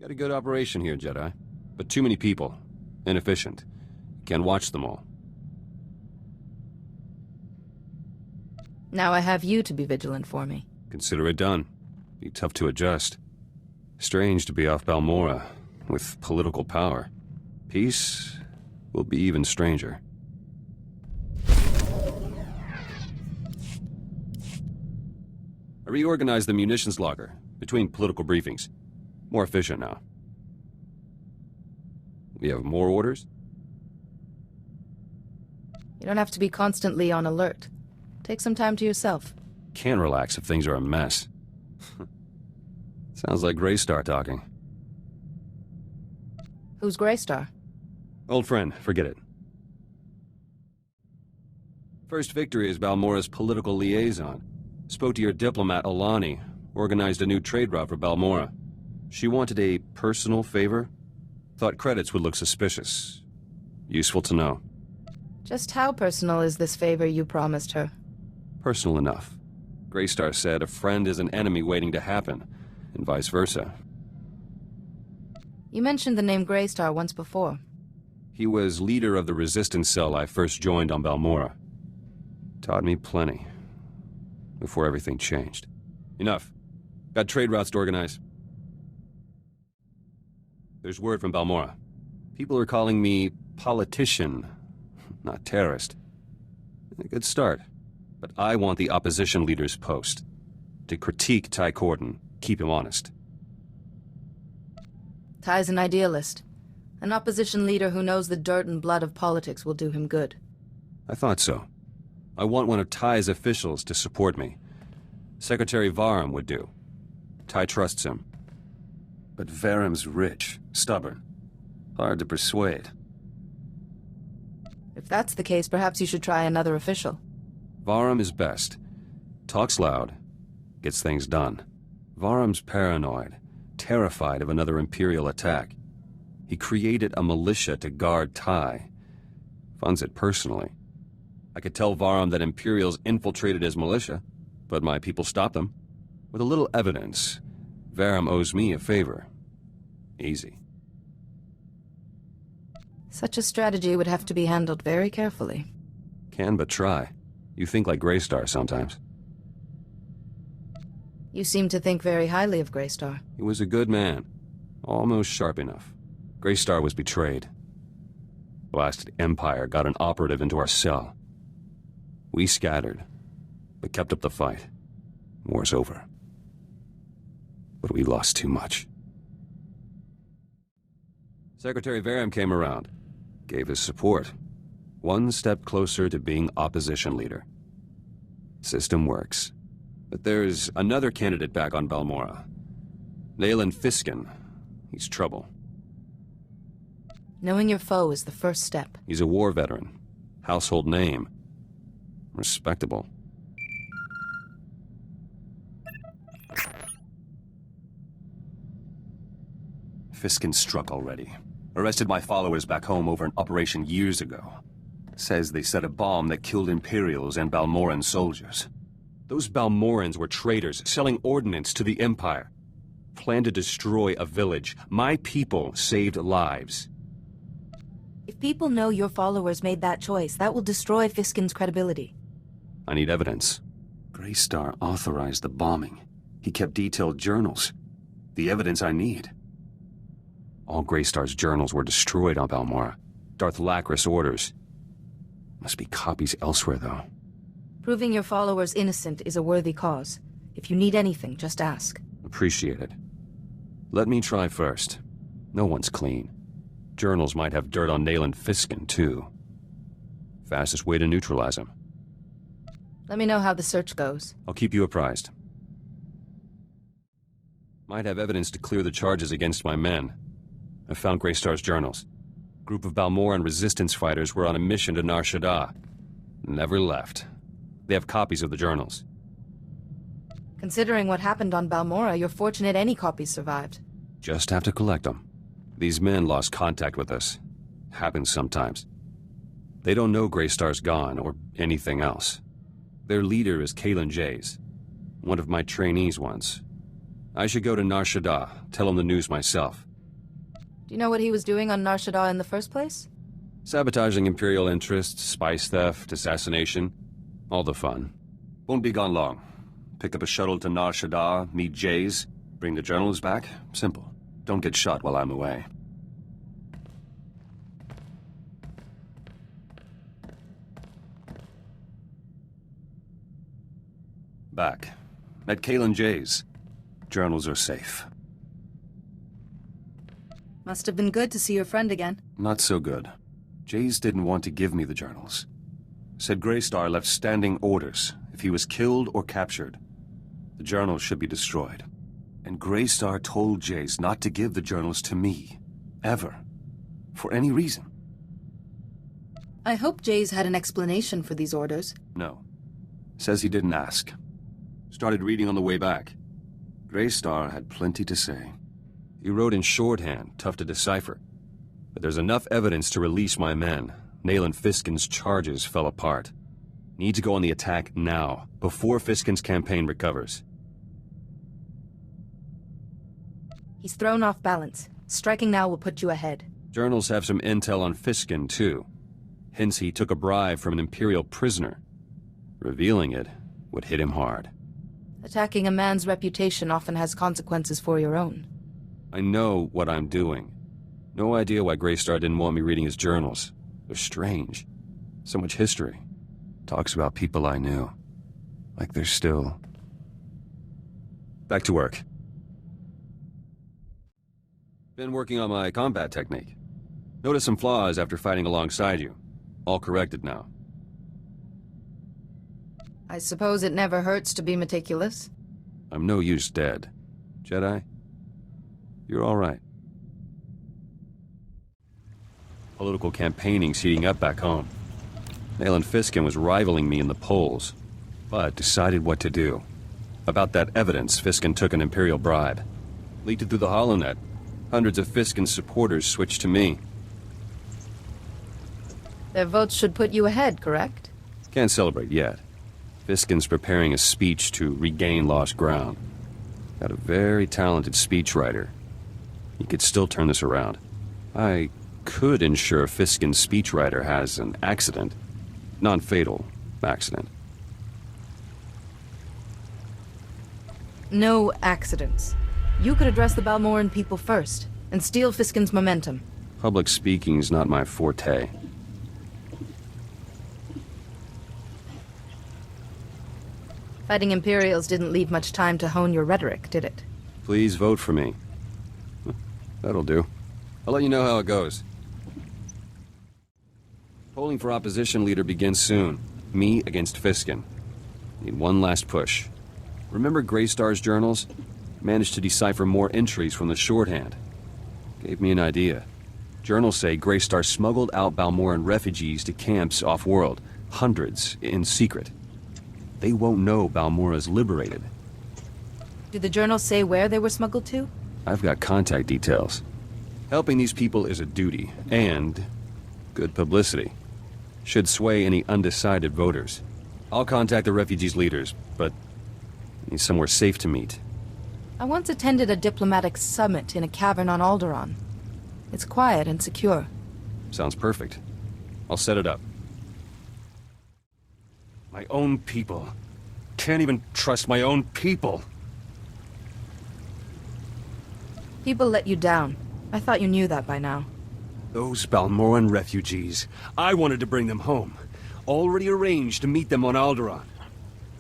Got a good operation here, Jedi. But too many people. Inefficient. Can't watch them all. Now I have you to be vigilant for me. Consider it done. Be tough to adjust. Strange to be off Balmorra, with political power. Peace will be even stranger. I reorganized the munitions locker, between political briefings. More efficient now. We have more orders? You don't have to be constantly on alert. Take some time to yourself. Can't relax if things are a mess. Sounds like Greystar talking. Who's Greystar? Old friend, forget it. First Victory is Balmorra's political liaison. Spoke to your diplomat, Alani. Organized a new trade route for Balmorra. She wanted a personal favor. Thought credits would look suspicious. Useful to know. Just how personal is this favor you promised her? Personal enough. Greystar said a friend is an enemy waiting to happen, and vice versa. You mentioned the name Greystar once before. He was leader of the resistance cell I first joined on Balmorra. Taught me plenty. Before everything changed. Enough. Got trade routes to organize. There's word from Balmorra. People are calling me politician, not terrorist. A good start. But I want the opposition leader's post. To critique Ty Corden, keep him honest. Ty's an idealist. An opposition leader who knows the dirt and blood of politics will do him good. I thought so. I want one of Ty's officials to support me. Secretary Varum would do. Ty trusts him. But Varum's rich, stubborn. Hard to persuade. If that's the case, perhaps you should try another official. Varum is best. Talks loud. Gets things done. Varum's paranoid. Terrified of another Imperial attack. He created a militia to guard Ty. Funds it personally. I could tell Varum that Imperials infiltrated his militia, but my people stopped them. With a little evidence, Varum owes me a favor. Easy. Such a strategy would have to be handled very carefully. Can but try. You think like Greystar sometimes. You seem to think very highly of Greystar. He was a good man. Almost sharp enough. Greystar was betrayed. Blasted Empire got an operative into our cell. We scattered, but kept up the fight. War's over. But we lost too much. Secretary Varum came around. Gave his support. One step closer to being opposition leader. System works. But there's another candidate back on Balmorra. Nayland Fiskin. He's trouble. Knowing your foe is the first step. He's a war veteran. Household name. Respectable. Fiskin struck already. Arrested my followers back home over an operation years ago. Says they set a bomb that killed Imperials and Balmorran soldiers. Those Balmorrans were traitors, selling ordnance to the Empire. Planned to destroy a village. My people saved lives. If people know your followers made that choice, that will destroy Fiskin's credibility. I need evidence. Greystar authorized the bombing. He kept detailed journals. The evidence I need. All Greystar's journals were destroyed on Balmorra. Darth Lacris orders. Must be copies elsewhere, though. Proving your followers innocent is a worthy cause. If you need anything, just ask. Appreciate it. Let me try first. No one's clean. Journals might have dirt on Nayland Fiskin, too. Fastest way to neutralize him. Let me know how the search goes. I'll keep you apprised. Might have evidence to clear the charges against my men. I found Greystar's journals. Group of Balmorran resistance fighters were on a mission to Nar Shaddaa. Never left. They have copies of the journals. Considering what happened on Balmorra, you're fortunate any copies survived. Just have to collect them. These men lost contact with us. Happens sometimes. They don't know Greystar's gone, or anything else. Their leader is Kalen Jays, one of my trainees once. I should go to Nar Shaddaa, tell him the news myself. Do you know what he was doing on Nar Shaddaa in the first place? Sabotaging Imperial interests, spice theft, assassination. All the fun. Won't be gone long. Pick up a shuttle to Nar Shaddaa, meet Jays, bring the journals back. Simple. Don't get shot while I'm away. Back. Met Kalen Jays. Journals are safe. Must have been good to see your friend again. Not so good. Jays didn't want to give me the journals. Said Greystar left standing orders. If he was killed or captured, the journals should be destroyed. And Greystar told Jays not to give the journals to me. Ever. For any reason. I hope Jays had an explanation for these orders. No. Says he didn't ask. Started reading on the way back. Greystar had plenty to say. He wrote in shorthand, tough to decipher. But there's enough evidence to release my men. Nayland Fiskin's charges fell apart. Need to go on the attack now, before Fiskin's campaign recovers. He's thrown off balance. Striking now will put you ahead. Journals have some intel on Fiskin, too. Hence he took a bribe from an Imperial prisoner. Revealing it would hit him hard. Attacking a man's reputation often has consequences for your own. I know what I'm doing. No idea why Greystar didn't want me reading his journals. They're strange. So much history. Talks about people I knew. Like they're still... Back to work. Been working on my combat technique. Noticed some flaws after fighting alongside you. All corrected now. I suppose it never hurts to be meticulous. I'm no use dead. Jedi, you're all right. Political campaigning's heating up back home. Nayland Fiskin was rivaling me in the polls, but decided what to do. About that evidence, Fiskin took an Imperial bribe. Leaked it through the HoloNet. Hundreds of Fiskin's supporters switched to me. Their votes should put you ahead, correct? Can't celebrate yet. Fiskin's preparing a speech to regain lost ground. Got a very talented speechwriter. He could still turn this around. I could ensure Fiskin's speechwriter has an accident. Non-fatal accident. No accidents. You could address the Balmoran people first, and steal Fiskin's momentum. Public speaking's not my forte. Fighting Imperials didn't leave much time to hone your rhetoric, did it? Please vote for me. That'll do. I'll let you know how it goes. Polling for opposition leader begins soon. Me against Fiskin. Need one last push. Remember Greystar's journals? Managed to decipher more entries from the shorthand. Gave me an idea. Journals say Greystar smuggled out Balmoran refugees to camps off-world. Hundreds, in secret. They won't know Balmora's liberated. Do the journals say where they were smuggled to? I've got contact details. Helping these people is a duty, and good publicity. Should sway any undecided voters. I'll contact the refugees' leaders, but need somewhere safe to meet. I once attended a diplomatic summit in a cavern on Alderaan. It's quiet and secure. Sounds perfect. I'll set it up. My own people. Can't even trust my own people. People let you down. I thought you knew that by now. Those Balmoran refugees. I wanted to bring them home. Already arranged to meet them on Alderaan.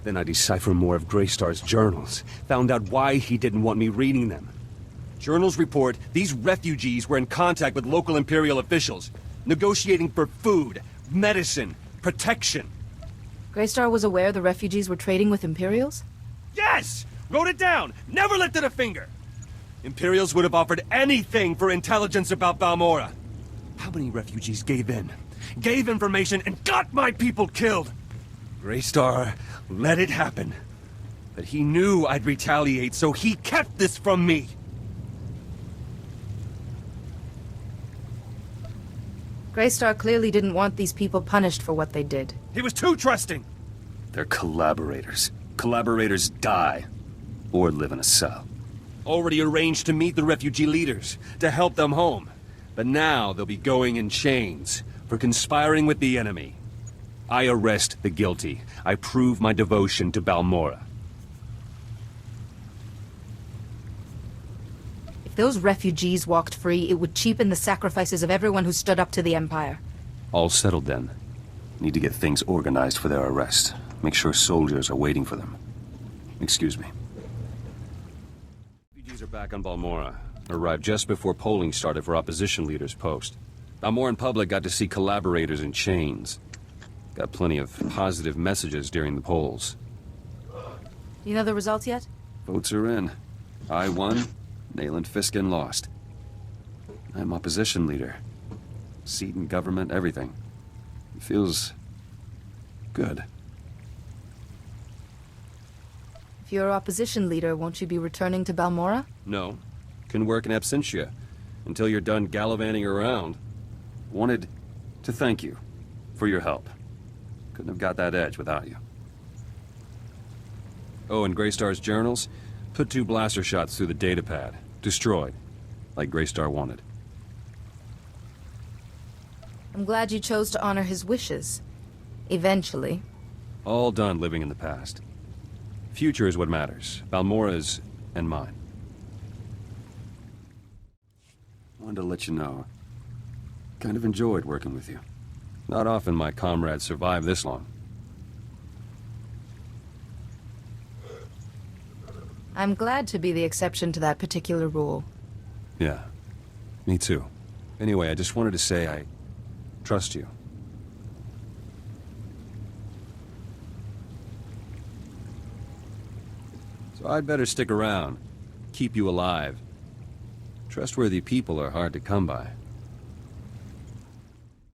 Then I deciphered more of Greystar's journals. Found out why he didn't want me reading them. Journals report these refugees were in contact with local Imperial officials, negotiating for food, medicine, protection. Greystar was aware the refugees were trading with Imperials? Yes! Wrote it down! Never lifted a finger! Imperials would have offered anything for intelligence about Balmora. How many refugees gave in? Gave information and got my people killed! Greystar let it happen. But he knew I'd retaliate, so he kept this from me. Greystar clearly didn't want these people punished for what they did. He was too trusting. They're collaborators. Collaborators die. Or live in a cell. Already arranged to meet the refugee leaders, to help them home. But now they'll be going in chains for conspiring with the enemy. I arrest the guilty. I prove my devotion to Balmorra. If those refugees walked free, it would cheapen the sacrifices of everyone who stood up to the Empire. All settled then. Need to get things organized for their arrest. Make sure soldiers are waiting for them. Excuse me. Refugees are back on Balmorra. Arrived just before polling started for opposition leader's post. Balmorran public got to see collaborators in chains. Got plenty of positive messages during the polls. You know the results yet? Votes are in. I won, Nayland Fiskin lost. I'm opposition leader. Seat in government, everything. It feels good. If you're opposition leader, won't you be returning to Balmorra? No. Can work in absentia until you're done gallivanting around. Wanted to thank you for your help. Couldn't have got that edge without you. Oh, and Greystar's journals? Put 2 blaster shots through the datapad. Destroyed. Like Greystar wanted. I'm glad you chose to honor his wishes. Eventually. All done living in the past. Future is what matters. Balmorra's and mine. Wanted to let you know. Kind of enjoyed working with you. Not often my comrades survive this long. I'm glad to be the exception to that particular rule. Yeah, me too. Anyway, I just wanted to say I trust you. So I'd better stick around, keep you alive. Trustworthy people are hard to come by.